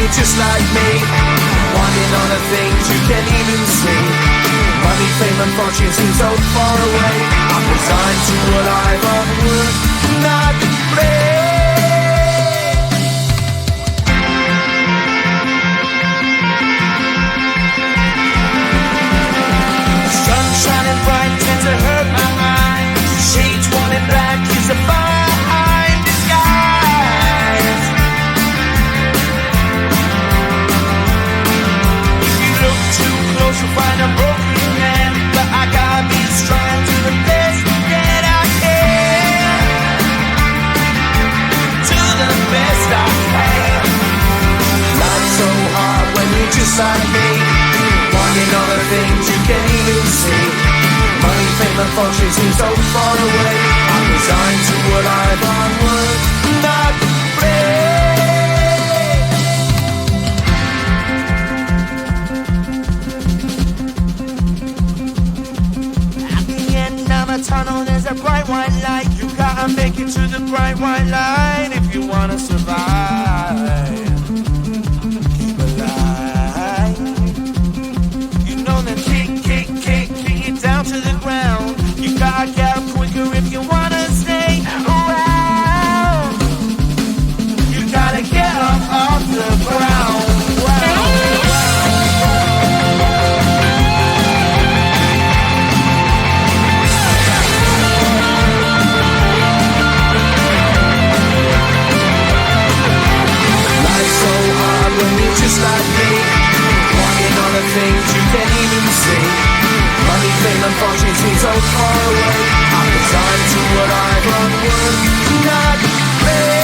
you're just like me, wanting all the things you can't even see. Money, fame and fortune seem so far away. I'm resigned to what I've unworked, not play. Sun shining bright tends to hurt my mind. Shades worn in black is a fine disguise. If you look too close you'll find a broken man, but I gotta be strong to the best that I can. To the best I can. Life's so hard when you're just like me, wanting all the things you can't even see. Money, fame and fortune seem so far away. I'm resigned to what I've unworked, not play. At the end of a tunnel there's a bright white light. You gotta make it to the bright white light if you wanna survive. Keep alive. You know the kick down to the ground. You gotta get up quicker if you wanna stay around. You gotta get up off the ground. Life's so hard when you're just like me, wanting all the things you can't even see. Money, fame and fortune seem so far away. I'm resigned to what I've unworked, not play.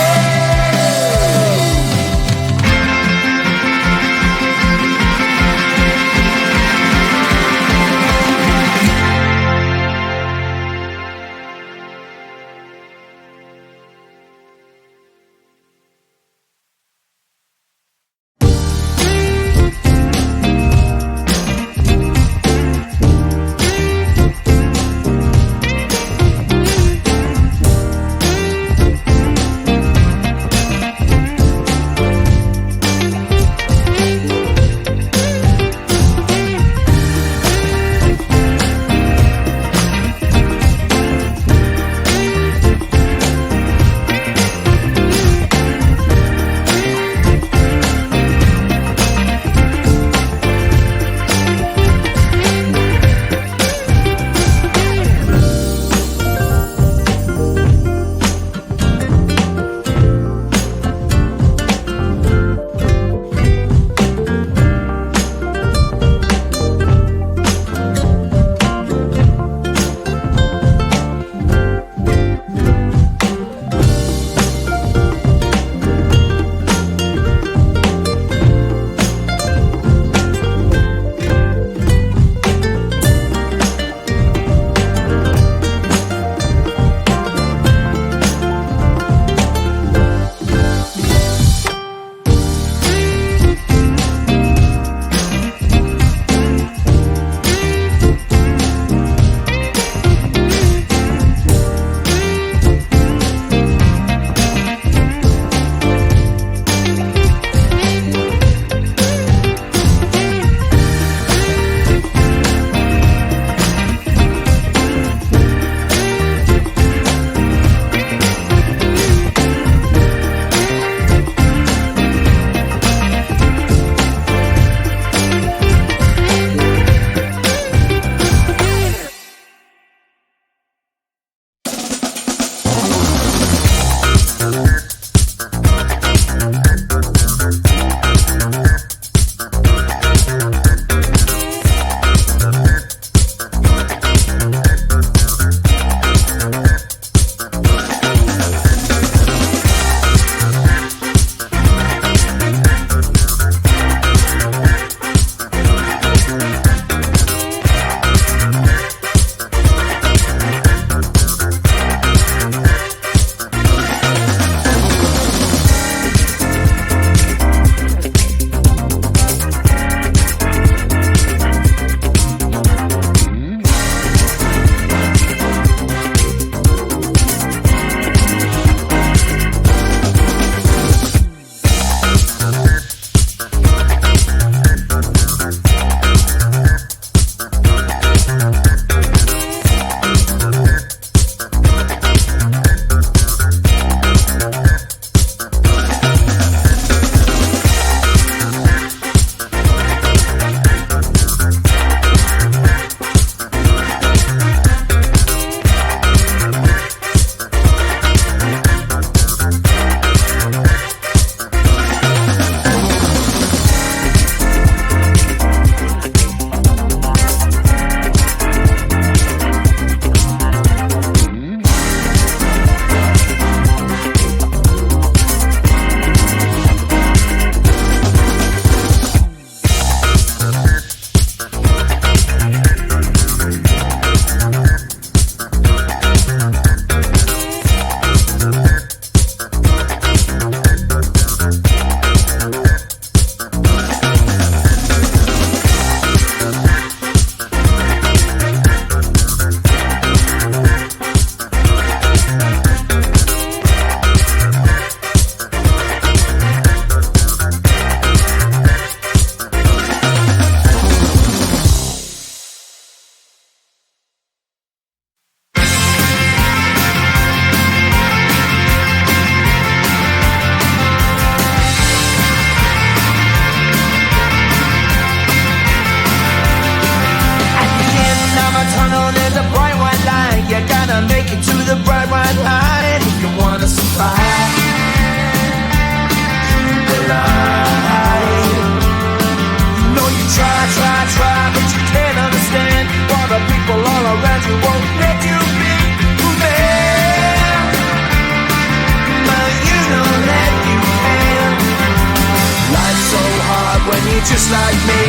just like me,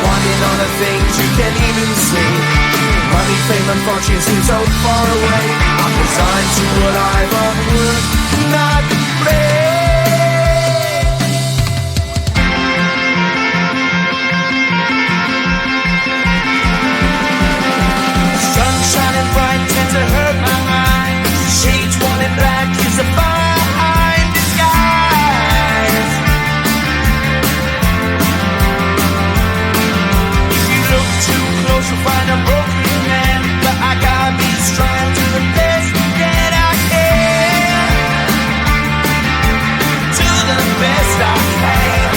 wanting all the things you can't even see. Money, fame and fortune seem so far away. I'm resigned to what I've unworked, not play. Sun shining bright tends to hurt my mind. Shades worn in black is a fine disguise. If you look too close, you'll find a broken man. But I gotta be strong to the best that I can. To the best I can.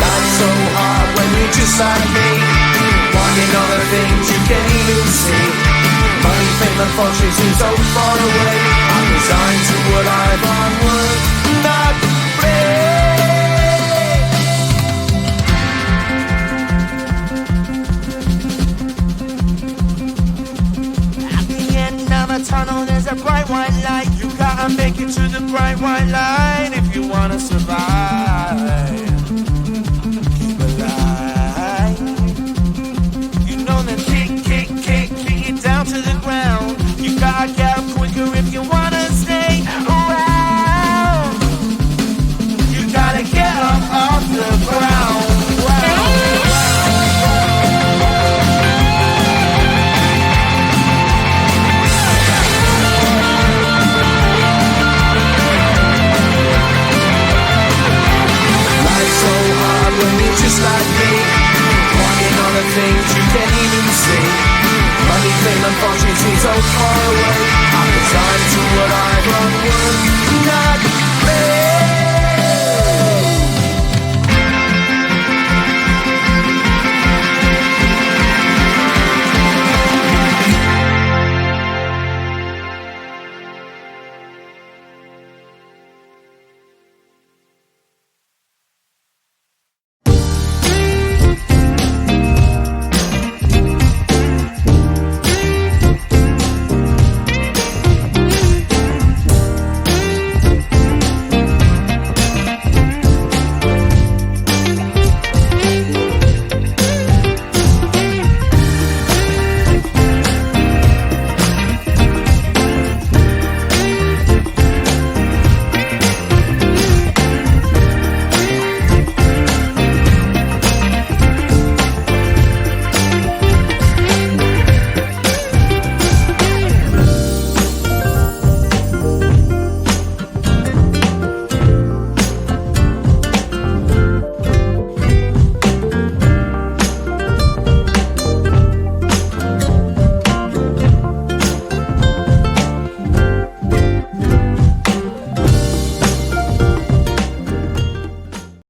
Life's so hard when you're just like me, wanting all the things you can't even see. Money, fame and fortune seem so far away. I'm resigned to what I've unworked, not play. At the end of a tunnel there's a bright white light. You gotta make it to the bright white light if you wanna survive. Keep alive. You know that kick it down to the ground. You gotta get up quicker if you wanna stay around. You gotta get up off the ground. Life's so hard when you're just like me, wanting all the things you can't even see. Money, fame and fortune seem so far away. I'm resigned to what I've unworked, not